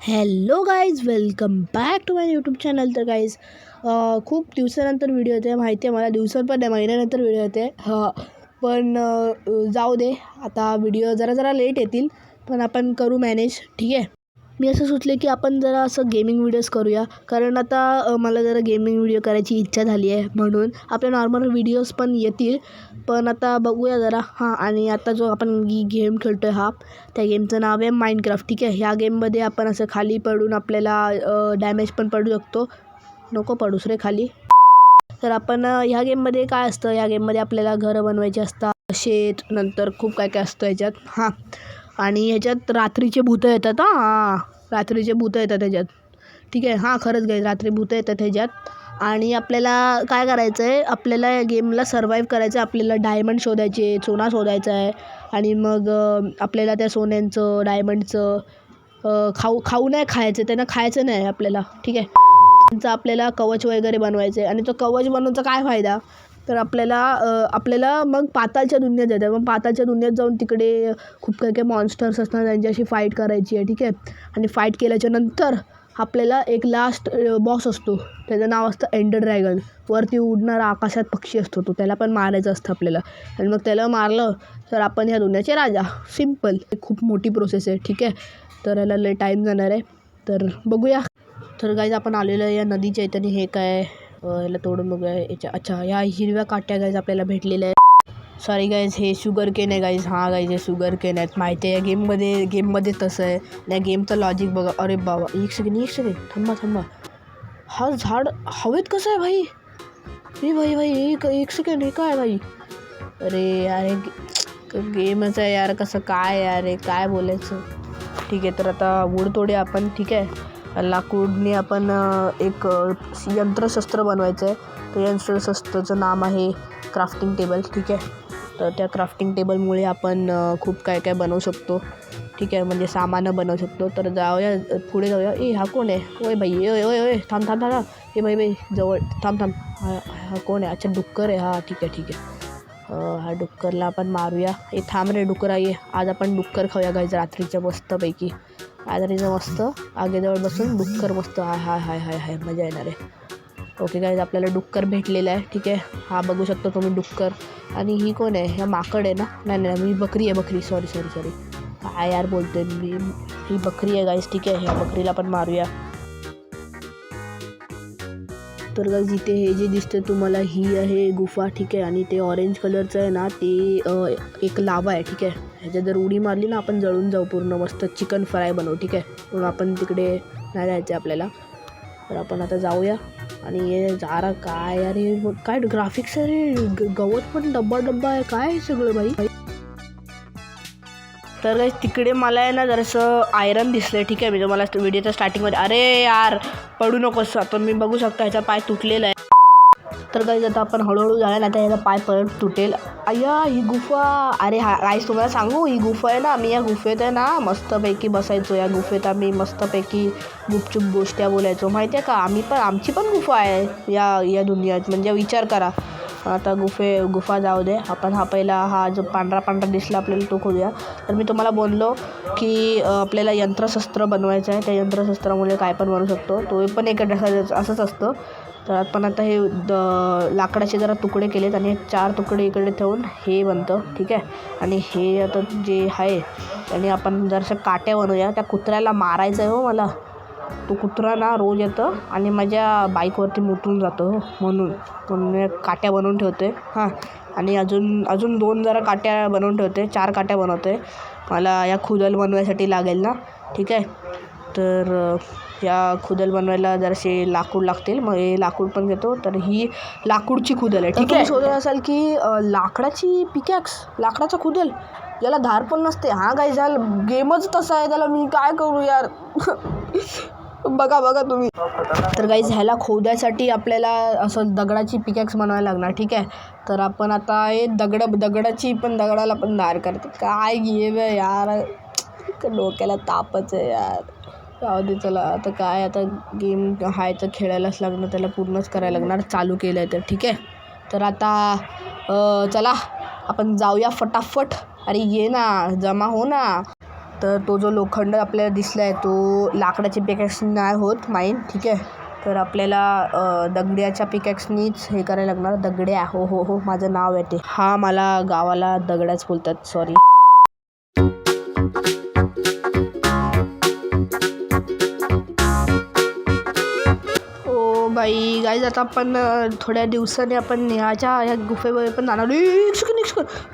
Hello guys, welcome back to my YouTube channel. तर guys खूप दिवसानंतर व्हिडिओ येते, माहिती आहे मला. दिवसांपण नाही, महिन्यानंतर व्हिडिओ येते. पण जाऊ दे, आता व्हिडिओ जरा लेट येतील, पण आपण करू मॅनेज, ठीक आहे. मी असं सुचले की आपण जरा असं गेमिंग व्हिडिओज करूया, कारण आता मला जरा गेमिंग व्हिडिओ करायची इच्छा झाली आहे. म्हणून आपले नॉर्मल व्हिडिओज पण येतील, पण आता बघूया जरा. आणि आता जो आपण गेम खेळतो आहे त्या गेमचं नाव आहे माइनक्राफ्ट, ठीक आहे. ह्या गेममध्ये आपण असं खाली पडून आपल्याला डॅमेज पण पडू शकतो. नको पडूस रे खाली. तर आपण ह्या गेममध्ये काय असतं, ह्या गेममध्ये आपल्याला घरं बनवायची असतात, शेत, नंतर खूप काय काय असतं ह्याच्यात. आणि ह्याच्यात रात्रीचे भूतं येतात. रात्रीचे भूतं येतात ह्याच्यात, ठीक आहे. खरंच गाईज, रात्री भूतं येतात ह्याच्यात. आणि आपल्याला काय करायचं आहे, आपल्याला या गेमला सर्वाईव्ह करायचं आहे. आपल्याला डायमंड शोधायचे, सोना शोधायचा आहे. आणि मग आपल्याला त्या सोन्यांचं, डायमंडचं खाऊ नाही खायचं, त्यांना खायचं नाही आपल्याला, ठीक आहे. त्यांचं आपल्याला कवच वगैरे बनवायचं आहे. आणि तो कवच बनवण्याचा काय फायदा, तर आपल्याला मग पाताळच्या दुनियेत जायचं. मग पाताळच्या दुनियेत जाऊन तिकडे खूप काही मॉन्स्टर्स असतात, त्यांच्याशी फाईट करायची आहे, ठीक आहे. आणि फाईट केल्याच्या नंतर आपल्याला एक लास्ट बॉस असतो, त्याचं नाव असतं एंडर ड्रॅगन. वरती उडणारा आकाशात पक्षी असतो तो, त्याला पण मारायचं असतं आपल्याला. आणि मग त्याला मारलं तर आपण ह्या दुनियाचे राजा. सिम्पल. खूप मोठी प्रोसेस आहे, ठीक आहे. तर याला लय टाईम जाणार आहे, तर बघूया. तर गाईज आपण आलेलं आहे या नदीच्या इथं. आणि हे काय, याला तोडून बघूया याच्या. अच्छा, या हिरव्या काट्या गाईज आपल्याला भेटलेल्या आहेत. सॉरी गाईज, हे शुगर केन आहे गाईज. गाईज, हे शुगर केन आहेत, माहिती आहे. गेममध्ये तसं आहे. या गेमचं लॉजिक बघा. अरे बाबा, एक सेकंड थांबा. हा झाड हवेत कसं आहे भाई? भाई एक सेकंड, हे काय भाई? अरे गेमच आहे यार, कसं काय यार, हे काय बोलायचं. ठीक आहे, तर आता वूड तोडूया आपण, ठीक आहे. लाकूडने आपण एक यंत्रशस्त्र बनवायचं आहे. तर यंत्रशस्त्राचं नाम आहे क्राफ्टिंग टेबल, ठीक आहे. तर त्या क्राफ्टिंग टेबलमुळे आपण खूप काय काय बनवू शकतो, ठीक आहे. म्हणजे सामानं बनवू शकतो. तर पुढे जाऊया. हा कोण आहे? ओय बाई, ओय थांब. हे बाई जवळ थांब. हा कोण आहे? अच्छा, डुक्कर आहे. ठीक आहे. हा डुक्करला आपण मारूया. थांब रे डुक्करा, ये. आज आपण डुक्कर खाऊया गाईज रात्रीच्या मस्तपैकी. रात्रीचं मस्त आगीजवळ बसून डुक्कर मस्त हाय मजा येणार आहे. ओके गाईज, आपल्याला डुक्कर भेटलेला आहे, ठीक आहे. हा बघू शकतो तुम्ही डुक्कर. आणि ही कोण आहे? ह्या माकड आहे ना? नाही, मी बकरी आहे. बकरी, सॉरी. काय यार बोलतोय मी. ही बकरी आहे गाईज, ठीक आहे. ह्या बकरीला पण मारूया. तर गाईज, इथे हे जे दिसतं तुम्हाला, ही आहे गुफा, ठीक आहे. आणि ते ऑरेंज कलरचं आहे ना, ते एक लावा आहे, ठीक आहे. ह्याच्यात जर उडी मारली ना, आपण जळून जाऊ पूर्ण. मस्त चिकन फ्राय बनवू, ठीक आहे. मग आपण तिकडे नाही जायचं आपल्याला. तर आपण आता जाऊया. आणि हे जारा काय यार, हे काय ग्राफिक्स आहे रे. गवत पण डब्बा आहे, काय सगळं भाई. तर गाईज, तिकडे मला आहे ना जरासं आयरन दिसलं, ठीक आहे. मी तुम्हाला व्हिडिओच्या स्टार्टिंगमध्ये, अरे यार पडू नकोस. आता मी बघू शकतो ह्याचा पाय तुटलेला आहे. तर गाईज, आता आपण हळूहळू जाऊया, ना तर ह्याचा पाय परत तुटेल. अय्या, ही गुफा. अरे गाईज, तुम्हाला सांगू, ही गुफा आहे ना, मी या गुफेत आहे ना मस्तपैकी बसायचो. या गुफेत आम्ही मस्तपैकी गुपचूप गोष्टी बोलायचो, माहिती आहे का. आमची पण गुफा आहे या दुनियात. म्हणजे विचार करा. आता गुफा जाऊ दे. आपण हा जो पांढरा दिसला आपल्याला, तो खोदूया. तर मी तुम्हाला बोललो की आपल्याला यंत्रशस्त्र बनवायचं आहे. त्या यंत्रशस्त्रामुळे काय पण बनवू शकतो. तो पण एक असंच असतं. तर आपण आता हे लाकडाचे जरा तुकडे केलेत, आणि 4 तुकडे इकडे ठेवून हे बनतं, ठीक आहे. आणि हे आता जे आहे त्याने आपण जराशा काट्या बनवूया. त्या कुत्र्याला मारायचं आहे मला. तो कुत्रा ना रोज येतं आणि माझ्या बाईकवरती मुतून जातो, म्हणून काट्या बनवून ठेवते. आणि अजून 2 जरा काट्या बनवून ठेवते. 4 काट्या बनवते. मला या खुदल बनवायसाठी लागेल ना, ठीक आहे. तर या खुदल बनवायला जरासे लाकूड लागतील. मग हे लाकूड पण घेतो. तर ही लाकूडची खुदल आहे, ठीक आहे. शोधत असाल की लाकडाची पिकॅक्स, लाकडाचा खुदल, याला धार पण नसते. गाईज, गेमच तसा आहे, त्याला मी काय करू यार. बघा तुम्ही. तर गाईज, ह्याला खोदायसाठी आपल्याला असं दगडाची पिकॅक्स बनवायला लागणार, ठीक आहे. तर आपण आता हे दगडाला पण धार करते. काय गेम आहे यार, डोक्याला तापच आहे यार. जाऊ दे, चला आता काय, आता गेम आहे तर खेळायलाच लागणार, त्याला पूर्णच करायला लागणार. चालू केलं आहे तर, ठीक आहे. तर आता चला आपण जाऊया फटाफट. अरे ये ना, जमा हो ना. तर तो जो लोखंड आपल्याला दिसला आहे तो लाकडाची पिकॅक्सनी नाही होत माईन, ठीक आहे. तर आपल्याला दगड्याच्या पिकॅक्सनीच हे करायला लागणार. दगड्या, हो हो हो माझं नाव आहे ते. हा मला गावाला दगड्याच बोलतात, सॉरी. बाई गाईज आता आपण थोड्या दिवसांनी आपण ह्या गुफेवर पण जाणार.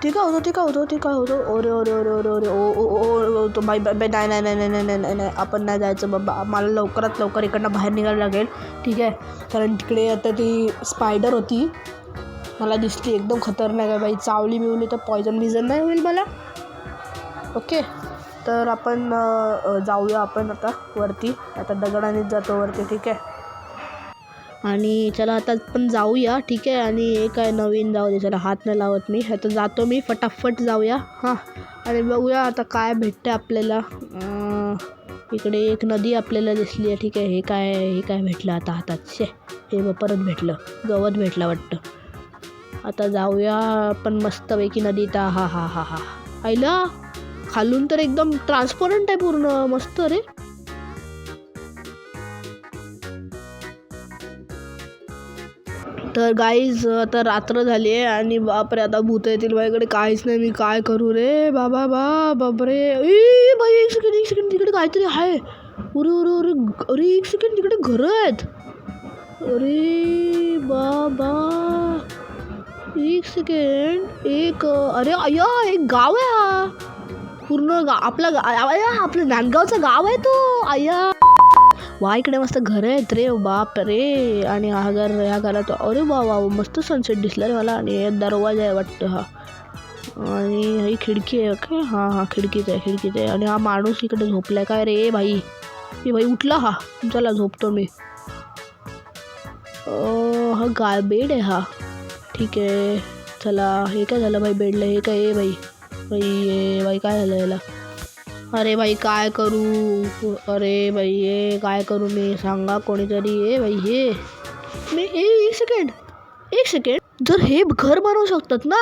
ते काय होतं ओरे ओरे ओरे ओरे ओरे ओ तो बाई बाई नाही नाही नाही नाही नाही नाही नाही आपण नाही जायचं बाबा. मला लवकरात लवकर इकडनं बाहेर निघायला लागेल, ठीक आहे. कारण तिकडे आता ती स्पायडर होती, मला दिसली एकदम खतरनाक आहे बाई. चावली मिळवली तर पॉयझन बिझन नाही होईल मला. ओके, तर आपण जाऊया आपण आता वरती. आता दगडानेच जातो वरती, ठीक आहे. आणि चला आता पण जाऊया, ठीक आहे. आणि हे काय नवीन जाऊ दे, चला हात नाही लावत मी. आता जातो मी, फटाफट जाऊया. हां, आणि बघूया आता काय भेटतं आपल्याला. इकडे एक नदी आपल्याला दिसली आहे, ठीक आहे. हे काय भेटलं आता हातात. हे परत भेटलं, गवत भेटलं वाटतं. आता जाऊया आपण मस्तपैकी नदीत. हा हा हा हा आईला खालून तर एकदम ट्रान्सपरंट आहे पूर्ण, मस्त रे. तर गाईज आता रात्र झाली आहे आणि बापरे आता भूत येतील माझ्याकडे. काहीच नाही, मी काय करू रे बाबा. बापरे ए बाई, एक सेकंड तिकडे काहीतरी आहे. अरे अरे अरे अरे एक सेकंड, तिकडे घरं आहेत. अरे बाबा एक सेकंड, एक अरे अय्या एक गाव आहे. हा पूर्ण आपलं नांदगावचं गाव आहे तो. अय्या वा, इकडे मस्त घरं आहेत रे, बाप रे. आणि ह्या घरात अरे वा मस्त सनसेट दिसला रे मला. आणि दरवाजा आहे वाटतं हा, आणि ही खिडकी आहे. ओके, हां खिडकीच आहे. आणि हा माणूस इकडे झोपलाय काय रे भाई. भाई उठला हा, चला झोपतो मी. हा बेड आहे हा, ठीक आहे. चला हे काय झालं भाई बेडला, हे काय आहे बाई काय झालं याला. अरे बाई काय करू, अरे बाई ये काय करू मी, सांगा कोणीतरी. ये बाई हे मी एक सेकंड जर हे घर बनवू शकतात ना,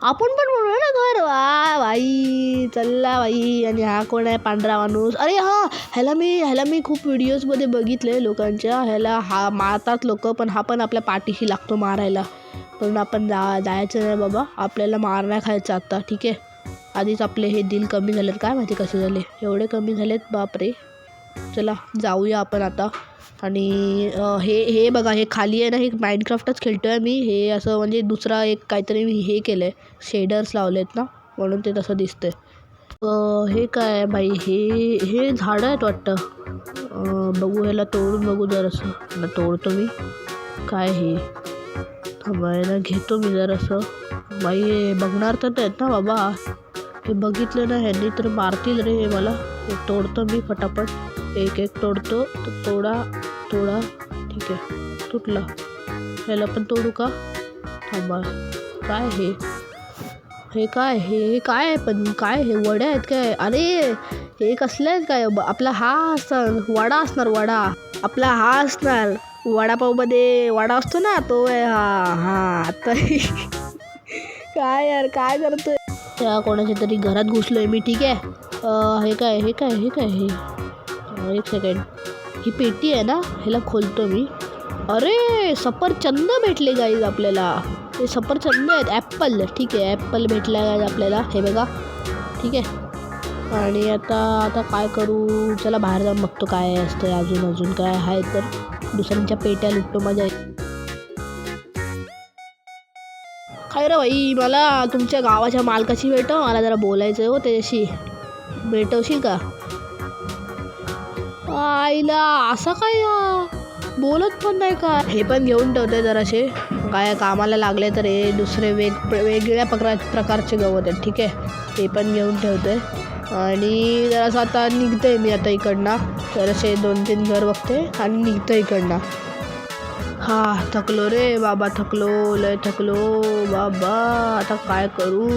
आपण पण बनवूया ना घर. वा बाई चल्ला बाई. आणि हा कोण आहे पांढरा माणूस. अरे ह्याला मी खूप व्हिडिओजमध्ये बघितले लोकांच्या. ह्याला हा मारतात लोक, पण हा पण आपल्या पाठीशी लागतो मारायला. पण आपण जायचं नाही बाबा, आपल्याला मार नाही खायचं आता, ठीक आहे. आधीच आपले हे दिल कमी झालेत, काय माहिती कसे झाले एवढे कमी झालेत, बापरे. चला जाऊया आपण आता. आणि हे बघा, हे खाली आहे ना, हे माइनक्राफ्टच खेळतो आहे मी. हे असं म्हणजे दुसरा एक काहीतरी मी हे केलं आहे, शेडर्स लावलेत ना, म्हणून ते तसं दिसतंय. हे काय आहे बाई, हे झाडं आहेत वाटतं. बघू ह्याला तोडून बघू जरासं. तोडतो मी. काय हे थांबायला घेतो मी जरासं. बाई हे बघणार तर आहेत ना बाबा, हे बघितलं ना ह्यांनी तर मारतील रे हे मला. हे तोडतो मी फटाफट, एक तोडतो. तर तोडा ठीक आहे, तुटला. ह्याला पण तोडू का, थांबा. काय हे काय आहे, पण काय हे वड्या आहेत काय. अरे हे कसले आहेत काय. आपला हा असणार वडा असणार, आपला हा असणार वडापावमध्ये वडा असतो ना, तो आहे हा. तर काय यार काय करतोय. त्या कोणाच्या तरी घरात घुसलोय मी, ठीक आहे. हे काय एक सेकंड. ही पेटी आहे ना, ह्याला खोलतो मी. अरे सफरचंद भेटले गाईज आपल्याला. हे सफरचंद आहेत, ॲप्पल, ठीक आहे. ॲप्पल भेटला गाईज आपल्याला, हे बघा, ठीक आहे. आणि आता काय करू. चला बाहेर जाऊन बघतो काय असतं अजून काय आहे. तर दुसऱ्यांच्या पेट्या लुटतो, मजा येते. काय रे भाई, मला तुमच्या गावाच्या मालकाशी भेटव, मला जरा बोलायचं हो त्याच्याशी. भेटवशील का. आईला असं काय बोलत पण नाही का. हे पण घेऊन ठेवते जराशे, काय कामाला लागले तर. हे दुसरे वेगवेगळ्या प्रकारचे गवत आहेत, ठीक आहे. ते पण घेऊन ठेवते. आणि जरासं आता निघते मी आता इकडनं. जराशे 2-3 घर बघते आणि निघतं इकडनं. थकलो रे बाबा, लय थकलो बाबा. आता काय करू.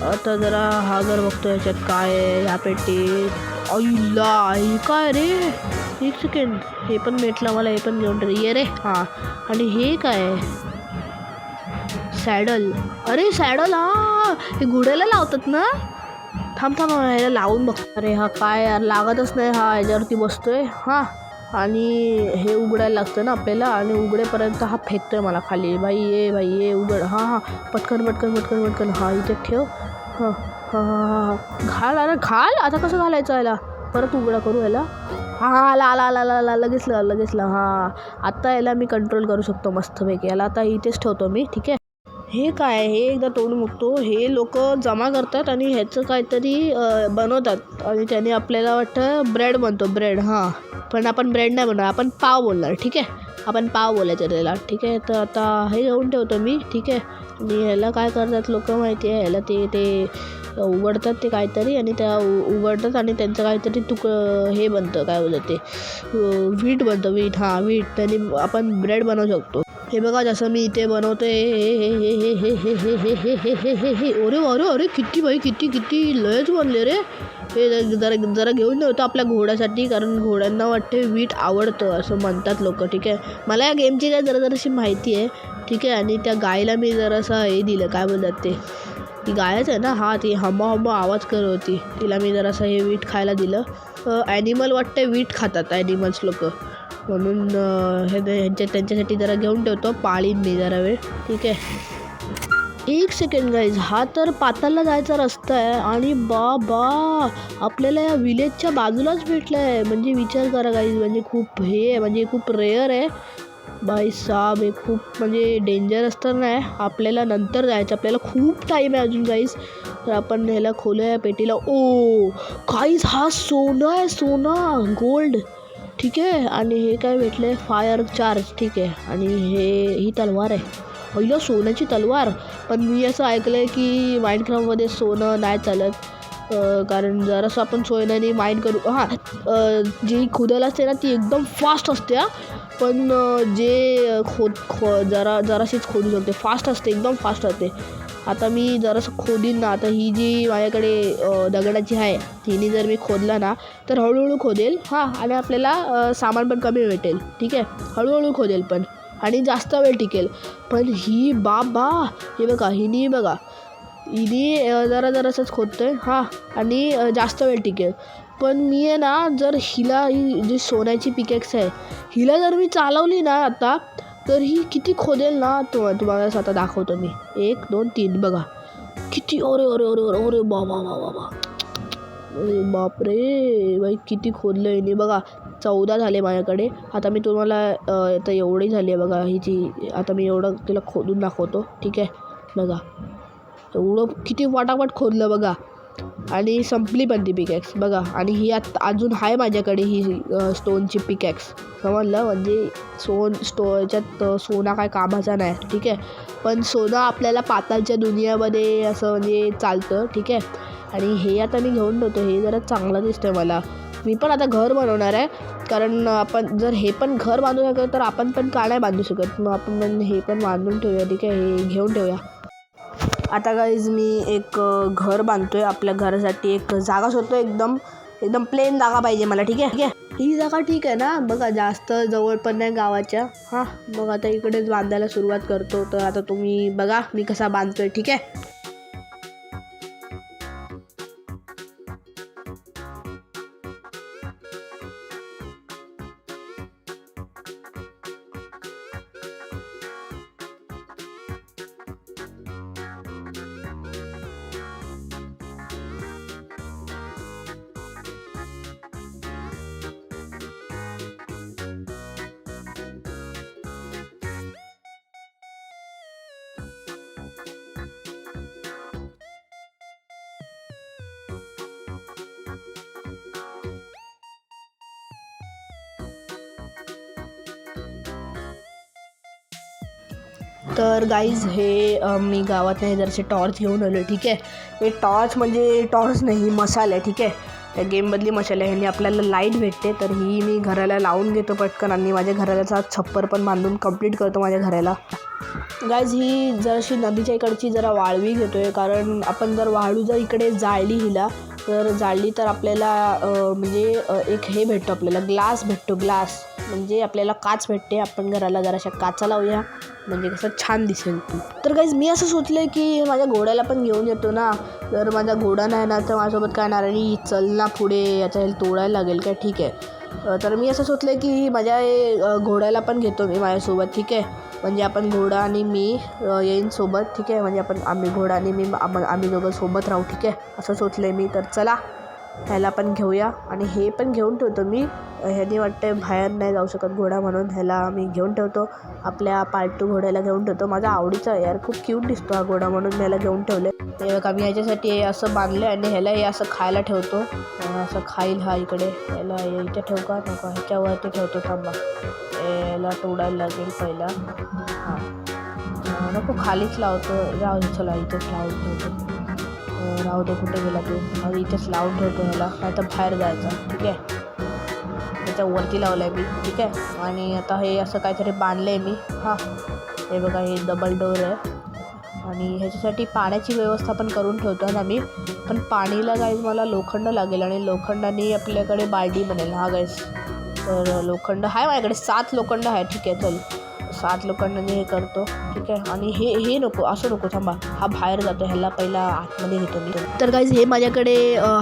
आता जरा हा घर बघतो, याच्यात काय आहे ह्या पेटीत. आईला हे काय रे, एक सेकंड. हे पण भेटलं मला, हे पण घेऊन ये रे. आणि हे काय आहे, सॅडल. अरे सॅडल, हा हे घोड्याला लावतात ना. थांब थांब ह्याला लावून बघ. अरे हा काय यार, लागतच नाही. हा ह्याच्यावरती बसतोय हा, आणि हे उघडायला लागतं ना आपल्याला, आणि उघडेपर्यंत हा फेकतोय मला खाली. बाई ये उघड. हां हां, पटकन पटकन पटकन पटकन. हा इथे ठेव. हां हां हां हां घाल. अरे घाल. आता कसं घालायचं याला, परत उघडा करू याला. हां आला आला आला आला आला लगेच हां, आता याला मी कंट्रोल करू शकतो मस्तपैकी. याला आता इथेच ठेवतो मी. ठीक आहे. हे काय, हे एकदा तोडून बघतो. हे लोक जमा करतात आणि ह्याचं काहीतरी बनवतात, आणि त्याने आपल्याला वाटतं ब्रेड बनतो. ब्रेड, हां. पण आपण ब्रेड नाही बनवणार, आपण पाव बोलणार. ठीक आहे, आपण पाव बोलायचं त्याला. ठीक आहे, तर आता हे घेऊन ठेवतो मी. ठीक आहे. आणि ह्याला काय करतात लोक माहिती आहे, ह्याला ते उघडतात ते काहीतरी, आणि त्या उघडतात आणि त्यांचं काहीतरी हे बनतं, काय बोलतात ते, वीट बनतं. वीट, हां वीट. त्याने आपण ब्रेड बनवू शकतो. हे बघा, जसं मी इथे बनवते. हे अरे अरे अरे किती बाई, किती किती लयच बनले रे. हे जरा घेऊन ठेवतो आपल्या घोड्यासाठी, कारण घोड्यांना वाटते वीट आवडतं असं म्हणतात लोक. ठीक आहे, मला या गेमची काय जराशी माहिती आहे. ठीक आहे. आणि त्या गायला मी जरासं हे दिलं, काय बोलतात ते, ती गायच आहे ना. हा, ती हंबा हंबा आवाज करत होती. तिला मी जरासं हे वीट खायला दिलं. ॲनिमल वाटतं वीट खातात ॲनिमल्स लोक, म्हणून त्यांच्यासाठी जरा घेऊन ठेवतो. पाळीन मी जरा वेळ. ठीक आहे. एक सेकंड गाईज, हा तर पातालला जायचा रस्ता आहे, आणि बाबा आपल्याला या विलेजच्या बाजूलाच भेटला आहे. म्हणजे विचार करा गाईज, म्हणजे खूप हे आहे, म्हणजे खूप रेअर आहे बाई साब. हे खूप म्हणजे डेंजरस तर नाही. आपल्याला नंतर जायचं, आपल्याला खूप टाईम आहे अजून गाईज. तर आपण ह्याला खोलूया पेटीला. ओ गाईज, हा सोनं आहे, सोनं, गोल्ड. ठीक आहे. आणि हे काय भेटलं आहे, फायर चार्ज. ठीक आहे. आणि ही तलवार आहे, पहिलं सोन्याची तलवार. पण मी असं ऐकलं आहे की माइनक्राफ्टमध्ये सोनं नाही चालत, कारण जरासं आपण सोन्याने माईन करू. हां, जी खोदायला असते ना ती एकदम फास्ट असते. पण जे जराशीच खोदू शकते, फास्ट असते, एकदम फास्ट असते. आता मी जरासं खोदीन ना. आता ही जी माझ्याकडे दगडाची आहे, तिने जर मी खोदला ना तर हळूहळू खोदेल. हां, आणि आपल्याला सामान पण कमी भेटेल. ठीक आहे, हळूहळू खोदेल पण, आणि जास्त वेळ टिकेल. पण ही बाबा, हे बघा, हिने जरासंच खोदतोय. हां, आणि जास्त वेळ टिकेल. पण मी आहे ना, जर हिला, ही जी सोन्याची पिकेक्स आहे, हिला जर मी चालवली ना आता, तर ही किती खोदेल ना. तुम्हाला आता दाखवतो मी. 1 2 3 बघा किती. अरे अरे अरे अरे अरे बाबा बाबा, अरे बापरे बाई, किती खोदलं हिने. बघा 14 झाले माझ्याकडे. आता मी तुम्हाला आता एवढी झाली आहे बघा हिची. आता मी एवढं तिला खोदून दाखवतो. ठीक आहे, बघा एवढं किती वाटावाट खोदलं बघा. आणि संपली पण ती पिकॅक्स बघा. आणि ही अजून आहे माझ्याकडे, ही स्टोनची पिकॅक्स. समजलं, म्हणजे याच्यात सोना काय कामाचा नाही. ठीक आहे, पण सोनं आपल्याला पातालच्या दुनियामध्ये असं म्हणजे चालतं. ठीक आहे. आणि हे आता मी घेऊन ठेवतो. हे जरा चांगलं दिसतं मला. मी पण आता घर बनवणार आहे, कारण आपण जर हे पण घर बांधू शकतो तर आपण पण का नाही बांधू शकत. मग आपण पण हे पण बांधून ठेवूया. ठीक आहे, हे घेऊन ठेवूया. आता गाईज मी एक घर बांधतोय. आपल्या घरासाठी एक जागा शोधतो, एकदम प्लेन जागा पाहिजे मला. ठीक आहे. ही जागा ठीक आहे ना. बघा, जास्त जवळ पण नाही गावाच्या. हां, मग आता इकडेच बांधायला सुरुवात करतो. तर आता तुम्ही बघा मी कसा बांधतोय. ठीक आहे. तर गाईज हे मी गावात नाही जरासे टॉर्च घेऊन आलो. ठीक आहे, हे टॉर्च म्हणजे टॉर्च नाही, मशाल आहे. ठीक आहे, त्या गेममधली मशाल आहे. ह्याने आपल्याला लाईट भेटते. तर ही मी घराला लावून घेतो पटकन, आणि माझ्या घराला छप्पर पण बांधून कंप्लीट करतो माझ्या घराला. गाईज ही जराशी नदीच्या इकडची जरा वाळवी घेतो आहे, कारण आपण जर वाळू जर इकडे जाळली हिला, तर आपल्याला म्हणजे एक हे भेटतो, आपल्याला ग्लास भेटतो. ग्लास म्हणजे आपल्याला काच भेटते. आपण घराला जराशा काचा लावूया म्हणजे कसं छान दिसेल. तर गाईज मी असं सोचलं आहे की माझ्या घोड्याला पण घेऊन येतो ना. जर माझा घोडा नाही ना तर माझ्यासोबत काय येणार आणि चल ना पुढे याचा तोडायला लागेल काय. ठीक आहे, तर मी असं सोचलं आहे की माझ्या घोड्याला पण घेतो मी माझ्यासोबत. ठीक आहे, म्हणजे आपण घोडा आणि मी येईन सोबत. ठीक आहे, म्हणजे आम्ही घोडा आणि मी आम्ही दोघं सोबत राहू. ठीक आहे, असं सोचलं आहे मी. तर चला ह्याला पण घेऊया आणि हे पण घेऊन ठेवतो मी. ह्याने वाटतं बाहेर नाही जाऊ शकत घोडा, म्हणून ह्याला मी घेऊन ठेवतो. आपल्या पालतू घोड्याला घेऊन ठेवतो. माझा आवडीचा यार, खूप क्यूट दिसतो हा घोडा, म्हणून ह्याला घेऊन ठेवले. हे बघा मी ह्याच्यासाठी हे असं बांधलं आणि ह्याला हे असं खायला ठेवतो. असं खाईल हा इकडे. याला इथे ठेवू का नको, ह्याच्यावरती ठेवतो. थांबा, याला तोडायला लागेल पहिला. हां नको, खालीच लावतो. राहू दे, चला इथेच लावून ठेवतो. राहू दे, कुठे गेला तू. माझं इथेच लावून ठेवतो ह्याला, नाही तर बाहेर जायचं. ठीक आहे, त्याच्यावरती लावलं आहे मी. ठीक आहे, आणि आता हे असं काहीतरी बांधलं आहे मी. हां हे बघा, हे डबल डोअर आहे आणि ह्याच्यासाठी पाण्याची व्यवस्था पण करून ठेवतो ना मी. पण पाणीला गाईज मला लोखंड लागेल आणि लोखंडाने आपल्याकडे बाल्टी बनेल. हा गाईज, तर लोखंड आहे माझ्याकडे, 7 लोखंड आहे. ठीक आहे, चल 7 लोखंडाने हे करतो. ठीक आहे, आणि हे नको, असं नको. थांबा, हा बाहेर जातो, ह्याला पहिला आतमध्ये घेतो मी. तर गाईज हे माझ्याकडे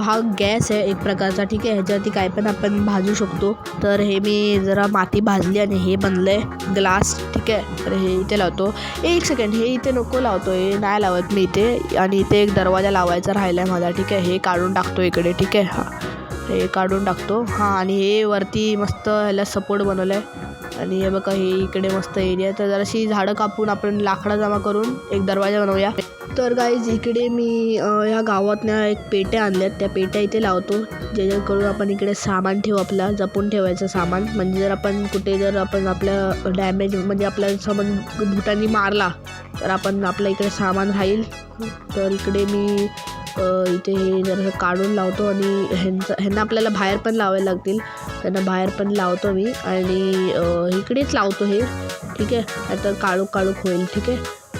हा गॅस आहे एक प्रकारचा. ठीक आहे, ह्याच्यावरती काय पण आपण भाजू शकतो. तर हे मी जरा माती भाजली आणि हे बनलं आहे ग्लास. ठीक आहे, तर हे इथे लावतो. एक सेकंड, हे इथे नको लावतो, हे नाही लावत मी इथे. आणि इथे एक दरवाजा लावायचा राहिला आहे माझा. ठीक आहे, हे काढून टाकतो इकडे. ठीक आहे, हां हे काढून टाकतो. हां, आणि हे वरती मस्त ह्याला सपोर्ट बनवलं आहे. आणि हे बघा, हे इकडे मस्त एरिया. तर जराशी झाडं कापून आपण लाकडं जमा करून एक दरवाजा बनवूया. तर गाईज इकडे मी ह्या गावातल्या एक पेट्या आणल्यात, त्या पेट्या इथे लावतो, जेणेकरून आपण इकडे सामान ठेवू, आपला जपून ठेवायचं सामान. म्हणजे जर आपण आपल्या डॅमेज, म्हणजे आपल्या समज भुतांनी मारला तर आपल्या इकडे सामान राहील. तर इकडे मी इथे हे जरा काढून लावतो आणि ह्यांना आपल्याला बाहेर पण लावायला लागतील. त्यांना बाहेर पण लावतो मी आणि इकडेच लावतो हे. ठीक आहे, आता काळोख होईल. ठीक आहे,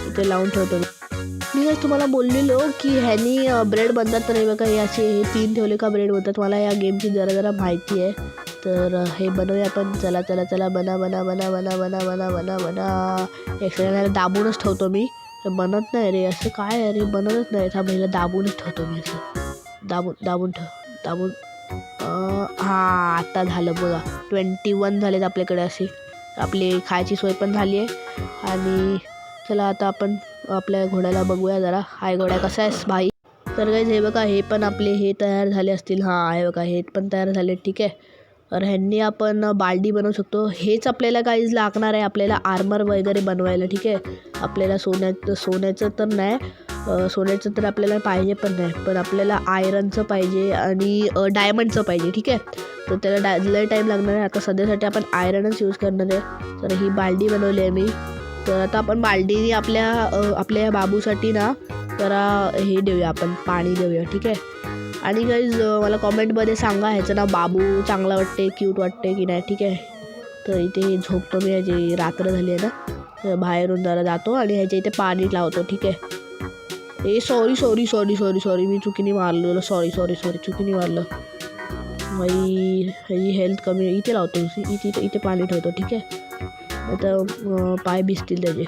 इथे लावून ठेवतो मी. आज तुम्हाला बोललेलो की ह्यानी ब्रेड बनतात. तर हे बघा, हे 3 ठेवले का ब्रेड बनतात. मला या गेमची जरा माहिती आहे. तर हे बनवूया आपण. चला चला चला, बना बना बना बना बना बना बना बना. एक सेकंड, दाबूनच ठेवतो मी. बनत नाही रे, असं काय आहे रे, बनतच नाही. थांबा, दाबूनच ठेवतो मी, असं दाबून. हां आता झालं बघा, 21 झालेत आपल्याकडे. असे आपली खायची सोय पण झाली आहे. आणि चला आता आपण आपल्या घोड्याला बघूया जरा. हाय घोड्या, कसा आहेस भाई. तर गाईज हे बघा, हे पण आपले हे तयार झाले असतील. हां हे बघा, हे पण तयार झाले. ठीक आहे, तर ह्यांनी आपण बाल्टी बनवू शकतो. हेच आपल्याला काहीच लागणार आहे आपल्याला आर्मर वगैरे बनवायला. ठीक आहे, आपल्याला सोन्याचं तर नाही, सोन्याचं तर आपल्याला पाहिजे पण नाही, पण आपल्याला आयरनचं पाहिजे आणि डायमंडचं पाहिजे. ठीक आहे, तर त्याला लय टाईम लागणार आहे. आता सध्यासाठी आपण आयरनच यूज करणार आहे. तर ही बाल्टी बनवली आहे मी. तर आता आपण बाल्टीने आपल्या बाबूसाठी ना जरा हे देऊया, आपण पाणी देऊया. ठीक आहे, आणि गाईज मला कॉमेंटमध्ये सांगा ह्याचं नाव बाबू चांगला वाटते, क्यूट वाटते की नाही. ठीक आहे, तर इथे झोपतो मी. ह्याची रात्र झाली आहे ना, तर बाहेरून जरा जातो आणि ह्याच्या इथे पाणी लावतो. ठीक आहे, सॉरी मी चुकीने मारलं तुला. सॉरी चुकीने मारलं. ह्याची हेल्थ कमी. इथे लावतो, इथे पाणी ठेवतो. ठीक आहे, आता पाय भिजतील त्याचे.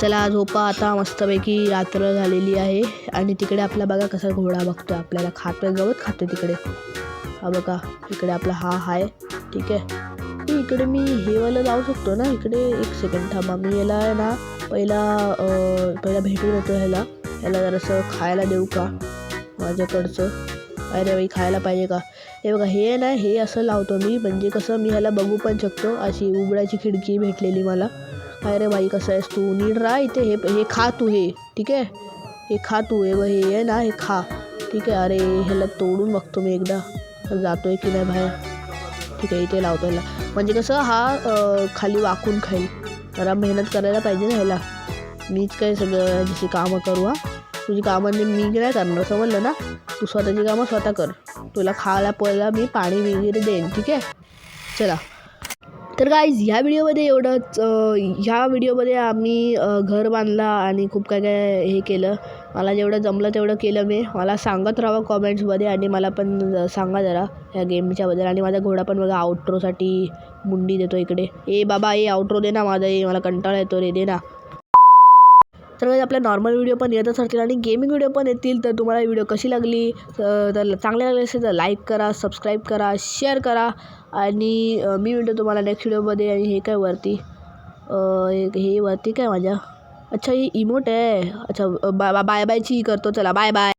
चला झोपा आता, मस्तपैकी रात्र झालेली आहे. आणि तिकडे आपला बघा कसा घोडा बघतो आपल्याला, खातोय, गवत खातोय तिकडे. हा बघा, इकडे आपला हा आहे. ठीक आहे, इकडे मी हे वाला जाऊ शकतो ना इकडे. एक सेकंड थांबा, मी याला आहे ना पहिला भेटून येतो. ह्याला जरासं खायला देऊ का माझ्याकडचं. अरे बाई, खायला पाहिजे का. हे बघा, हे ना हे असं लावतो मी, म्हणजे कसं मी ह्याला बघू पण शकतो. अशी उघडायची खिडकी भेटलेली मला. अरे बाई, कसं आहेस तू, नीट राहा इथे. हे खा तू, हे ठीक आहे, हे खा तू. हे आहे ना, हे खा. ठीक आहे, अरे ह्याला तोडून बघतो मी एकदा, जातो आहे की नाही बाहेर. ठीक आहे, इथे लावतो ह्याला, म्हणजे कसं हा खाली वाकून खाईल. जरा मेहनत करायला पाहिजे ना ह्याला. मीच काय सगळं जशी कामं करू. तुझी कामं मी नाही करणार, समजलं ना. तू स्वतःची कामं स्वतः कर. तुला खायला प्यायला मी पाणी वगैरे देईन. ठीक आहे, चला. तर गाईज ह्या व्हिडिओमध्ये एवढंच. ह्या व्हिडिओमध्ये आम्ही घर बांधला आणि खूप काय हे केलं. मला जेवढं जमलं तेवढं केलं मी. मला सांगत राहा कॉमेंट्समध्ये आणि मला पण सांगा जरा ह्या गेमच्याबद्दल. आणि माझा घोडा पण बघा आउट्रोसाठी मुंडी देतो इकडे. ए बाबा आउट्रो दे ना माझा, मला कंटाळा येतो रे, दे ना. तर आपल्या नॉर्मल व्हिडिओ पण येतच असतील आणि गेमिंग व्हिडिओ पण येतील. तर तुम्हाला व्हिडिओ कशी लागली, तर चांगली लागली असेल तर लाईक करा, सबस्क्राईब करा, शेअर करा. आणि मी भेटतो तुम्हाला नेक्स्ट व्हिडिओमध्ये. आणि हे काय वरती हे वरती काय माझ्या, अच्छा ही इमोट आहे. अच्छा बाय बायची करतो, चला बाय बाय.